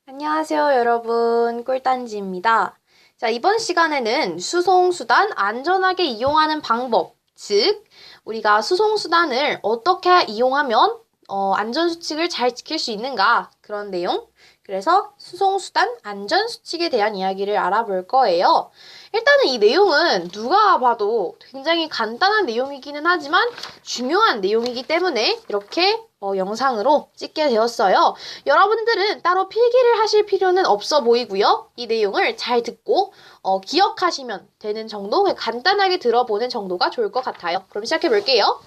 안녕하세요, 여러분. 꿀단지입니다. 자, 이번 시간에는 수송수단 안전하게 이용하는 방법, 즉, 우리가 수송수단을 어떻게 이용하면 안전수칙을 잘 지킬 수 있는가, 그런 내용. 그래서 수송수단 안전수칙에 대한 이야기를 알아볼 거예요. 일단은 이 내용은 누가 봐도 굉장히 간단한 내용이기는 하지만 중요한 내용이기 때문에 이렇게 영상으로 찍게 되었어요. 여러분들은 따로 필기를 하실 필요는 없어 보이고요. 이 내용을 잘 듣고 기억하시면 되는 정도, 간단하게 들어보는 정도가 좋을 것 같아요. 그럼 시작해 볼게요.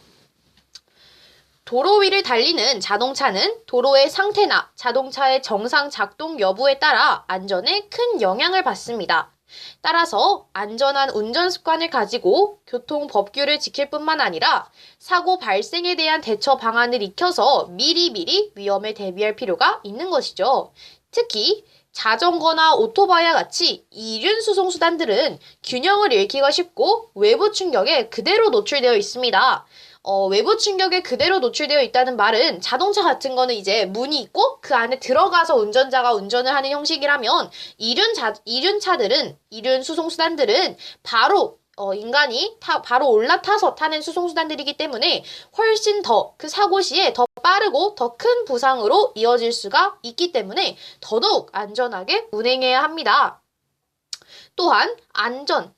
도로 위를 달리는 자동차는 도로의 상태나 자동차의 정상 작동 여부에 따라 안전에 큰 영향을 받습니다. 따라서 안전한 운전 습관을 가지고 교통 법규를 지킬 뿐만 아니라 사고 발생에 대한 대처 방안을 익혀서 미리미리 위험에 대비할 필요가 있는 것이죠. 특히 자전거나 오토바이와 같이 이륜 수송 수단들은 균형을 잃기가 쉽고 외부 충격에 그대로 노출되어 있습니다. 외부 충격에 그대로 노출되어 있다는 말은 자동차 같은 거는 이제 문이 있고 그 안에 들어가서 운전자가 운전을 하는 형식이라면 이륜 수송수단들은 바로 인간이 바로 올라타서 타는 수송수단들이기 때문에 훨씬 더 그 사고 시에 더 빠르고 더 큰 부상으로 이어질 수가 있기 때문에 더더욱 안전하게 운행해야 합니다. 또한 안전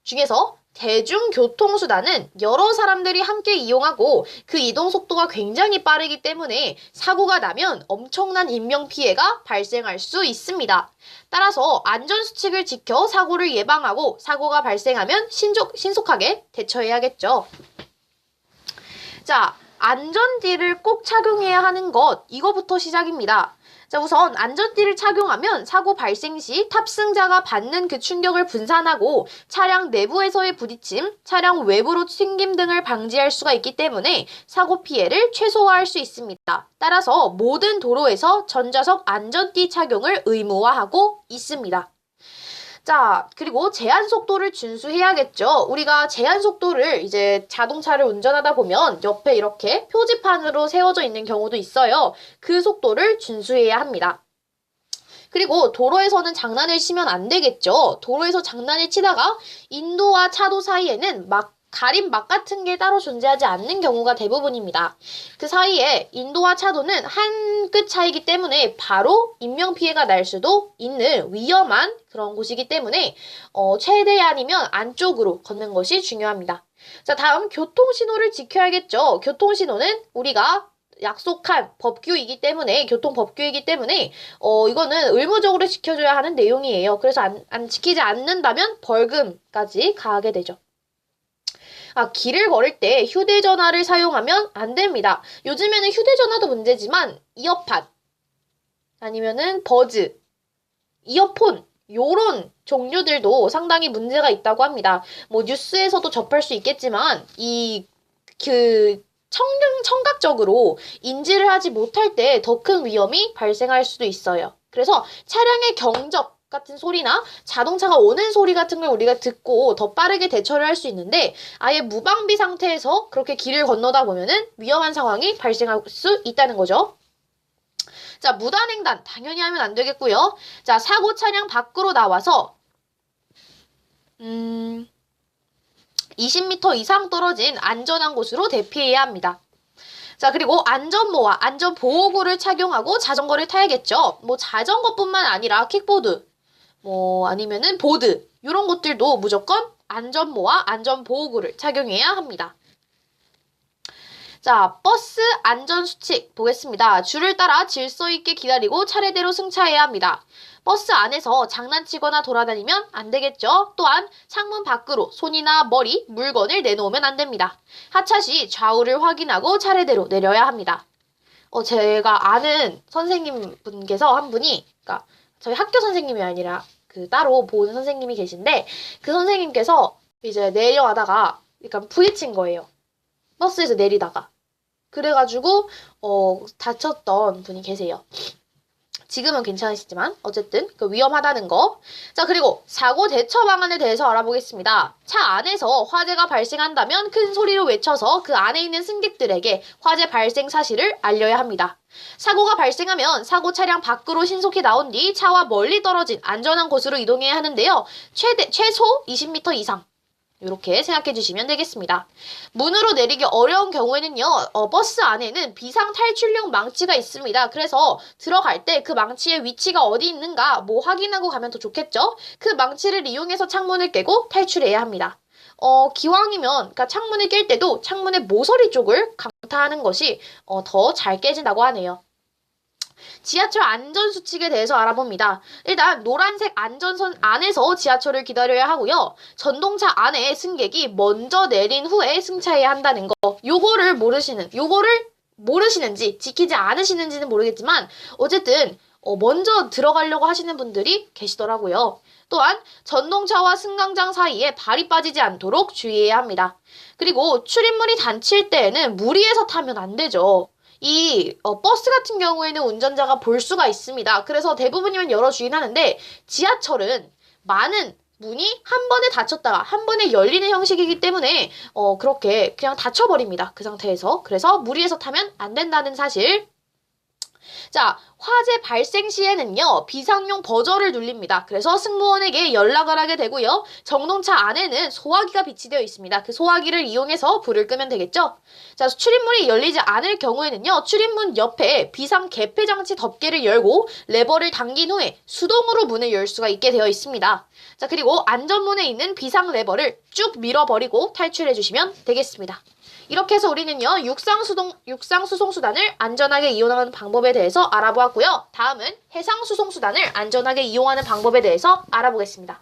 중에서 대중교통수단은 여러 사람들이 함께 이용하고 그 이동 속도가 굉장히 빠르기 때문에 사고가 나면 엄청난 인명피해가 발생할 수 있습니다. 따라서 안전수칙을 지켜 사고를 예방하고 사고가 발생하면 신속하게 대처해야겠죠. 자, 안전띠를 꼭 착용해야 하는 것, 이거부터 시작입니다. 자, 우선 안전띠를 착용하면 사고 발생 시 탑승자가 받는 그 충격을 분산하고 차량 내부에서의 부딪힘, 차량 외부로 튕김 등을 방지할 수가 있기 때문에 사고 피해를 최소화할 수 있습니다. 따라서 모든 도로에서 전자석 안전띠 착용을 의무화하고 있습니다. 자, 그리고 제한 속도를 준수해야겠죠. 우리가 제한 속도를 이제 자동차를 운전하다 보면 옆에 이렇게 표지판으로 세워져 있는 경우도 있어요. 그 속도를 준수해야 합니다. 그리고 도로에서는 장난을 치면 안 되겠죠. 도로에서 장난을 치다가 인도와 차도 사이에는 가림 막 같은 게 따로 존재하지 않는 경우가 대부분입니다. 그 사이에 인도와 차도는 한 끗 차이기 때문에 바로 인명피해가 날 수도 있는 위험한 그런 곳이기 때문에 최대한이면 안쪽으로 걷는 것이 중요합니다. 자, 다음 교통신호를 지켜야겠죠. 교통신호는 우리가 약속한 법규이기 때문에 교통법규이기 때문에 이거는 의무적으로 지켜줘야 하는 내용이에요. 그래서 안 지키지 않는다면 벌금까지 가하게 되죠. 길을 걸을 때 휴대전화를 사용하면 안 됩니다. 요즘에는 휴대전화도 문제지만 이어팟 아니면은 버즈, 이어폰 요런 종류들도 상당히 문제가 있다고 합니다. 뭐 뉴스에서도 접할 수 있겠지만 청각적으로 인지를 하지 못할 때 더 큰 위험이 발생할 수도 있어요. 그래서 차량의 경적 같은 소리나 자동차가 오는 소리 같은 걸 우리가 듣고 더 빠르게 대처를 할 수 있는데 아예 무방비 상태에서 그렇게 길을 건너다 보면은 위험한 상황이 발생할 수 있다는 거죠. 자, 무단횡단 당연히 하면 안 되겠고요. 자, 사고 차량 밖으로 나와서 20m 이상 떨어진 안전한 곳으로 대피해야 합니다. 자, 그리고 안전모와 안전보호구를 착용하고 자전거를 타야겠죠. 뭐 자전거뿐만 아니라 킥보드, 뭐 아니면은 보드 이런 것들도 무조건 안전모와 안전보호구를 착용해야 합니다. 자, 버스 안전수칙 보겠습니다. 줄을 따라 질서 있게 기다리고 차례대로 승차해야 합니다. 버스 안에서 장난치거나 돌아다니면 안 되겠죠. 또한 창문 밖으로 손이나 머리, 물건을 내놓으면 안 됩니다. 하차 시 좌우를 확인하고 차례대로 내려야 합니다. 제가 아는 선생님 분께서 한 분이, 그러니까 저희 학교 선생님이 아니라 따로 보는 선생님이 계신데 그 선생님께서 이제 내려가다가 약간 부딪힌 거예요. 버스에서 내리다가. 그래가지고 다쳤던 분이 계세요. 지금은 괜찮으시지만 어쨌든 그 위험하다는 거. 자, 그리고 사고 대처 방안에 대해서 알아보겠습니다. 차 안에서 화재가 발생한다면 큰 소리로 외쳐서 그 안에 있는 승객들에게 화재 발생 사실을 알려야 합니다. 사고가 발생하면 사고 차량 밖으로 신속히 나온 뒤 차와 멀리 떨어진 안전한 곳으로 이동해야 하는데요. 최소 20m 이상. 이렇게 생각해 주시면 되겠습니다. 문으로 내리기 어려운 경우에는요, 버스 안에는 비상 탈출용 망치가 있습니다. 그래서 들어갈 때 그 망치의 위치가 어디 있는가 확인하고 가면 더 좋겠죠? 그 망치를 이용해서 창문을 깨고 탈출해야 합니다. 기왕이면, 그러니까 창문을 깰 때도 창문의 모서리 쪽을 강타하는 것이 더 잘 깨진다고 하네요. 지하철 안전수칙에 대해서 알아봅니다. 일단 노란색 안전선 안에서 지하철을 기다려야 하고요. 전동차 안에 승객이 먼저 내린 후에 승차해야 한다는 거. 요거를 모르시는지 지키지 않으시는지는 모르겠지만 어쨌든 먼저 들어가려고 하시는 분들이 계시더라고요. 또한 전동차와 승강장 사이에 발이 빠지지 않도록 주의해야 합니다. 그리고 출입문이 닫힐 때에는 무리해서 타면 안 되죠. 이 버스 같은 경우에는 운전자가 볼 수가 있습니다. 그래서 대부분이면 열어주긴 하는데 지하철은 많은 문이 한 번에 닫혔다가 한 번에 열리는 형식이기 때문에 그렇게 그냥 닫혀버립니다. 그 상태에서. 그래서 무리해서 타면 안 된다는 사실. 자, 화재 발생 시에는요, 비상용 버저를 눌립니다. 그래서 승무원에게 연락을 하게 되고요. 전동차 안에는 소화기가 비치되어 있습니다. 그 소화기를 이용해서 불을 끄면 되겠죠? 자, 출입문이 열리지 않을 경우에는요, 출입문 옆에 비상 개폐 장치 덮개를 열고 레버를 당긴 후에 수동으로 문을 열 수가 있게 되어 있습니다. 자, 그리고 안전문에 있는 비상 레버를 쭉 밀어버리고 탈출해 주시면 되겠습니다. 이렇게 해서 우리는요, 육상수송수단을 안전하게 이용하는 방법에 대해서 알아보았고요. 다음은 해상수송수단을 안전하게 이용하는 방법에 대해서 알아보겠습니다.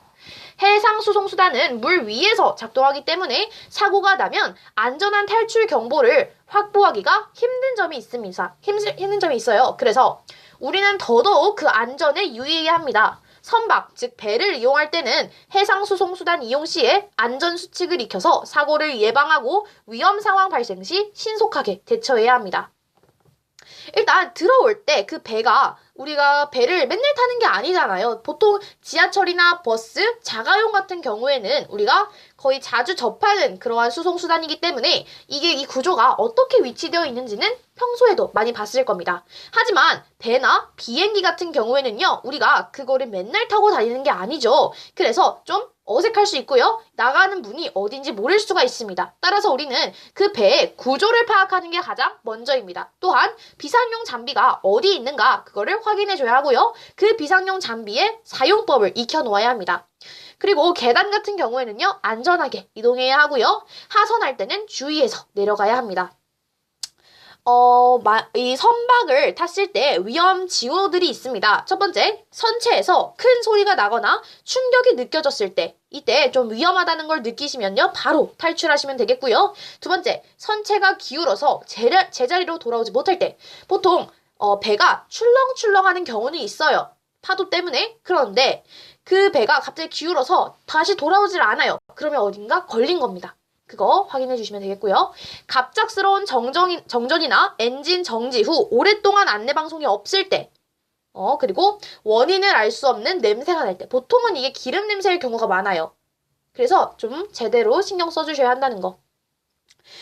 해상수송수단은 물 위에서 작동하기 때문에 사고가 나면 안전한 탈출 경보를 확보하기가 힘든 점이 있어요. 그래서 우리는 더더욱 그 안전에 유의해야 합니다. 선박, 즉 배를 이용할 때는 해상수송수단 이용 시에 안전수칙을 익혀서 사고를 예방하고 위험 상황 발생 시 신속하게 대처해야 합니다. 일단 들어올 때 그 배가 우리가 배를 맨날 타는 게 아니잖아요. 보통 지하철이나 버스, 자가용 같은 경우에는 우리가 거의 자주 접하는 그러한 수송수단이기 때문에 이 구조가 어떻게 위치되어 있는지는 평소에도 많이 봤을 겁니다. 하지만 배나 비행기 같은 경우에는요, 우리가 그거를 맨날 타고 다니는 게 아니죠. 그래서 좀 어색할 수 있고요. 나가는 문이 어딘지 모를 수가 있습니다. 따라서 우리는 그 배의 구조를 파악하는 게 가장 먼저입니다. 또한 비상용 장비가 어디 있는가 그거를 확인해 줘야 하고요. 그 비상용 장비의 사용법을 익혀 놓아야 합니다. 그리고 계단 같은 경우에는요, 안전하게 이동해야 하고요. 하선할 때는 주의해서 내려가야 합니다. 이 선박을 탔을 때 위험 징후들이 있습니다. 첫 번째, 선체에서 큰 소리가 나거나 충격이 느껴졌을 때, 이때 좀 위험하다는 걸 느끼시면요, 바로 탈출하시면 되겠고요. 두 번째, 선체가 기울어서 제자리로 돌아오지 못할 때, 보통 배가 출렁출렁하는 경우는 있어요. 파도 때문에. 그런데 그 배가 갑자기 기울어서 다시 돌아오질 않아요. 그러면 어딘가 걸린 겁니다. 그거 확인해 주시면 되겠고요. 갑작스러운 정전이나 엔진 정지 후 오랫동안 안내방송이 없을 때, 그리고 원인을 알 수 없는 냄새가 날 때, 보통은 이게 기름 냄새일 경우가 많아요. 그래서 좀 제대로 신경 써주셔야 한다는 거.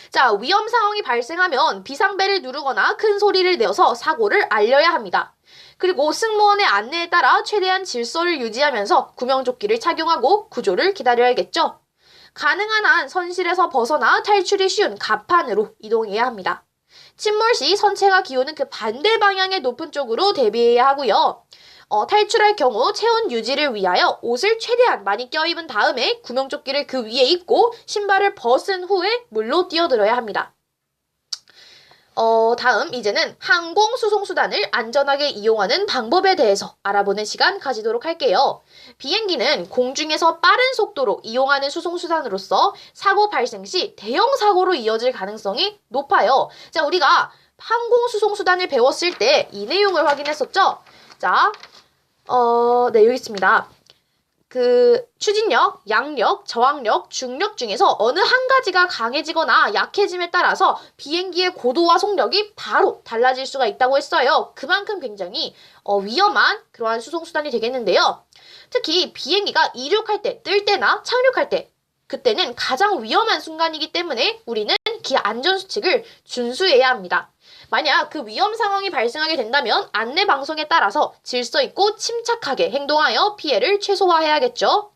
자, 위험 상황이 발생하면 비상벨을 누르거나 큰 소리를 내어서 사고를 알려야 합니다. 그리고 승무원의 안내에 따라 최대한 질서를 유지하면서 구명조끼를 착용하고 구조를 기다려야겠죠. 가능한 한 선실에서 벗어나 탈출이 쉬운 갑판으로 이동해야 합니다. 침몰 시 선체가 기우는 그 반대 방향의 높은 쪽으로 대비해야 하고요. 탈출할 경우 체온 유지를 위하여 옷을 최대한 많이 껴입은 다음에 구명조끼를 그 위에 입고 신발을 벗은 후에 물로 뛰어들어야 합니다. 다음 이제는 항공수송수단을 안전하게 이용하는 방법에 대해서 알아보는 시간 가지도록 할게요. 비행기는 공중에서 빠른 속도로 이용하는 수송수단으로서 사고 발생 시 대형 사고로 이어질 가능성이 높아요. 자, 우리가 항공수송수단을 배웠을 때 이 내용을 확인했었죠? 자, 네, 여기 있습니다. 그 추진력, 양력, 저항력, 중력 중에서 어느 한 가지가 강해지거나 약해짐에 따라서 비행기의 고도와 속력이 바로 달라질 수가 있다고 했어요. 그만큼 굉장히 위험한 그러한 수송수단이 되겠는데요. 특히 비행기가 이륙할 때, 뜰 때나 착륙할 때 그때는 가장 위험한 순간이기 때문에 우리는 기 안전수칙을 준수해야 합니다. 만약 그 위험 상황이 발생하게 된다면 안내 방송에 따라서 질서 있고 침착하게 행동하여 피해를 최소화해야겠죠.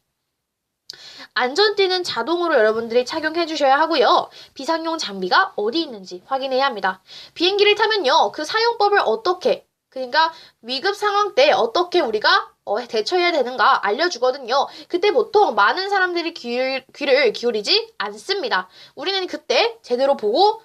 안전띠는 자동으로 여러분들이 착용해 주셔야 하고요. 비상용 장비가 어디 있는지 확인해야 합니다. 비행기를 타면요. 그 사용법을 어떻게, 그러니까 위급 상황 때 어떻게 우리가 대처해야 되는가 알려주거든요. 그때 보통 많은 사람들이 귀를 기울이지 않습니다. 우리는 그때 제대로 보고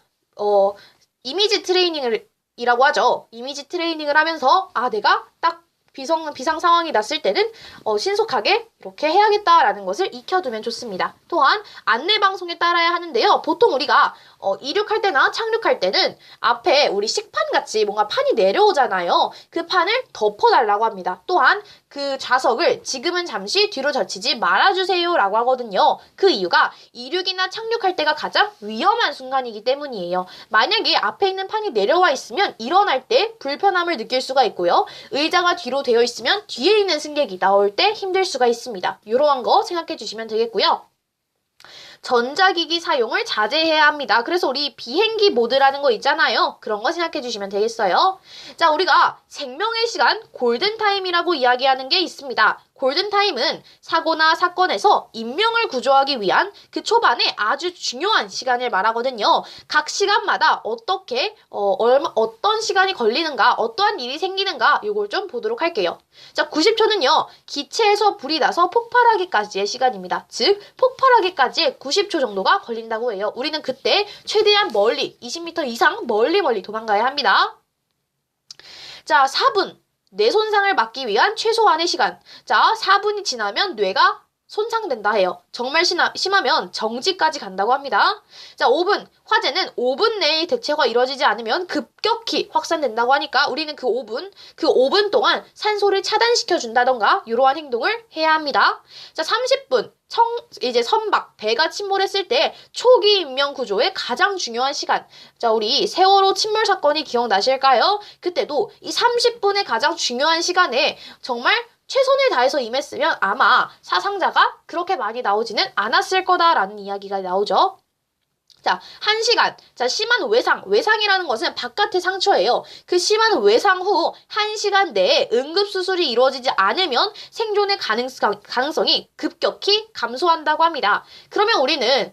이미지 트레이닝이라고 하죠. 이미지 트레이닝을 하면서 내가 딱 비상 상황이 났을 때는 신속하게 이렇게 해야겠다라는 것을 익혀두면 좋습니다. 또한 안내 방송에 따라야 하는데요. 보통 우리가 이륙할 때나 착륙할 때는 앞에 우리 식판같이 뭔가 판이 내려오잖아요. 그 판을 덮어달라고 합니다. 또한 그 좌석을 지금은 잠시 뒤로 젖히지 말아주세요 라고 하거든요. 그 이유가 이륙이나 착륙할 때가 가장 위험한 순간이기 때문이에요. 만약에 앞에 있는 판이 내려와 있으면 일어날 때 불편함을 느낄 수가 있고요. 의자가 뒤로 되어 있으면 뒤에 있는 승객이 나올 때 힘들 수가 있습니다. 이러한 거 생각해 주시면 되겠고요. 전자기기 사용을 자제해야 합니다. 그래서 우리 비행기 모드라는 거 있잖아요. 그런 거 생각해 주시면 되겠어요. 자, 우리가 생명의 시간 골든타임이라고 이야기하는 게 있습니다. 골든타임은 사고나 사건에서 인명을 구조하기 위한 그 초반에 아주 중요한 시간을 말하거든요. 각 시간마다 어떻게 어떤 시간이 걸리는가, 어떠한 일이 생기는가 이걸 좀 보도록 할게요. 자, 90초는요. 기체에서 불이 나서 폭발하기까지의 시간입니다. 즉 폭발하기까지 90초 정도가 걸린다고 해요. 우리는 그때 최대한 멀리 20m 이상 멀리 도망가야 합니다. 자, 4분. 뇌 손상을 막기 위한 최소한의 시간. 자, 4분이 지나면 뇌가 손상된다 해요. 정말 심하면 정지까지 간다고 합니다. 자, 5분. 화재는 5분 내에 대처가 이루어지지 않으면 급격히 확산된다고 하니까 우리는 그 5분 동안 산소를 차단시켜준다던가 이러한 행동을 해야 합니다. 자, 30분. 이제 선박, 배가 침몰했을 때 초기 인명 구조의 가장 중요한 시간. 자, 우리 세월호 침몰 사건이 기억나실까요? 그때도 이 30분의 가장 중요한 시간에 정말 최선을 다해서 임했으면 아마 사상자가 그렇게 많이 나오지는 않았을 거다라는 이야기가 나오죠. 자, 1시간. 자, 심한 외상이라는 것은 바깥의 상처예요. 그 심한 외상 후 1시간 내에 응급수술이 이루어지지 않으면 생존의 가능성이 급격히 감소한다고 합니다. 그러면 우리는,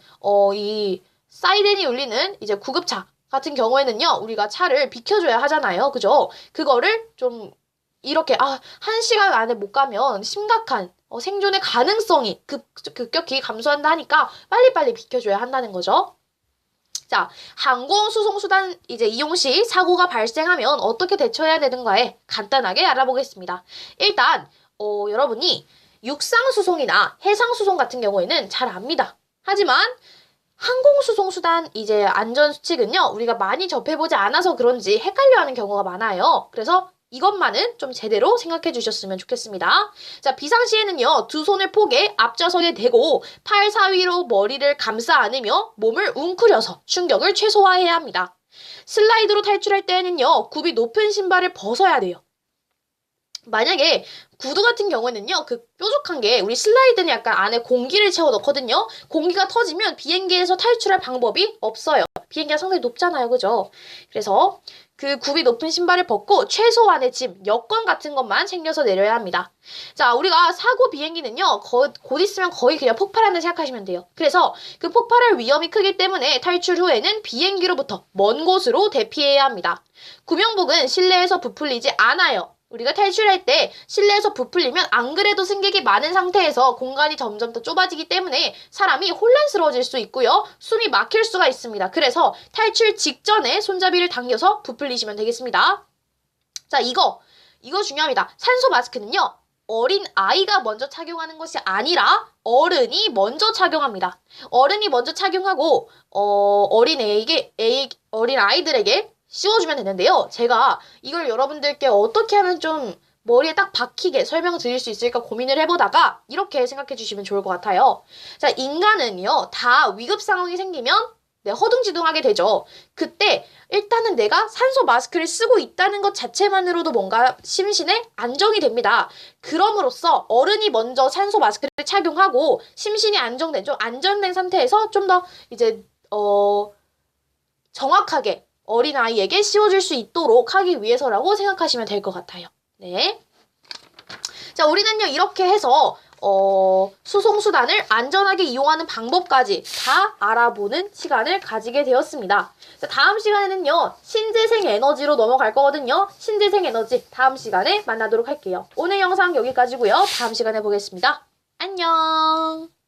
이 사이렌이 울리는 이제 구급차 같은 경우에는요, 우리가 차를 비켜줘야 하잖아요. 그죠? 그거를 좀 이렇게 1시간 안에 못 가면 심각한 생존의 가능성이 급격히 감소한다 하니까 빨리빨리 비켜줘야 한다는 거죠. 자, 항공수송수단 이제 이용 시 사고가 발생하면 어떻게 대처해야 되는가에 간단하게 알아보겠습니다. 일단 여러분이 육상수송이나 해상수송 같은 경우에는 잘 압니다. 하지만 항공수송수단 이제 안전수칙은요, 우리가 많이 접해보지 않아서 그런지 헷갈려하는 경우가 많아요. 그래서 이것만은 좀 제대로 생각해 주셨으면 좋겠습니다. 자, 비상시에는요, 두 손을 폭에 앞좌석에 대고 팔 사위로 머리를 감싸 안으며 몸을 웅크려서 충격을 최소화해야 합니다. 슬라이드로 탈출할 때에는요, 굽이 높은 신발을 벗어야 돼요. 만약에 구두 같은 경우에는요, 그 뾰족한 게 우리 슬라이드는 약간 안에 공기를 채워 넣거든요. 공기가 터지면 비행기에서 탈출할 방법이 없어요. 비행기가 상당히 높잖아요. 그죠? 그래서 그 굽이 높은 신발을 벗고 최소한의 짐, 여권 같은 것만 챙겨서 내려야 합니다. 자, 우리가 사고 비행기는요, 곧 있으면 거의 그냥 폭발한다 생각하시면 돼요. 그래서 그 폭발할 위험이 크기 때문에 탈출 후에는 비행기로부터 먼 곳으로 대피해야 합니다. 구명복은 실내에서 부풀리지 않아요. 우리가 탈출할 때 실내에서 부풀리면 안 그래도 승객이 많은 상태에서 공간이 점점 더 좁아지기 때문에 사람이 혼란스러워질 수 있고요. 숨이 막힐 수가 있습니다. 그래서 탈출 직전에 손잡이를 당겨서 부풀리시면 되겠습니다. 자, 이거 중요합니다. 산소 마스크는요, 어린 아이가 먼저 착용하는 것이 아니라 어른이 먼저 착용합니다. 어른이 먼저 착용하고 어린 아이들에게 씌워주면 되는데요. 제가 이걸 여러분들께 어떻게 하면 좀 머리에 딱 박히게 설명드릴 수 있을까 고민을 해보다가 이렇게 생각해 주시면 좋을 것 같아요. 자, 인간은요, 다 위급 상황이 생기면 네, 허둥지둥하게 되죠. 그때 일단은 내가 산소 마스크를 쓰고 있다는 것 자체만으로도 뭔가 심신에 안정이 됩니다. 그럼으로써 어른이 먼저 산소 마스크를 착용하고 심신이 안정된, 좀 안정된 상태에서 좀 더 이제 정확하게 어린아이에게 씌워줄 수 있도록 하기 위해서라고 생각하시면 될 것 같아요. 네. 자, 우리는요, 이렇게 해서, 수송수단을 안전하게 이용하는 방법까지 다 알아보는 시간을 가지게 되었습니다. 자, 다음 시간에는요, 신재생 에너지로 넘어갈 거거든요. 신재생 에너지 다음 시간에 만나도록 할게요. 오늘 영상 여기까지고요. 다음 시간에 보겠습니다. 안녕!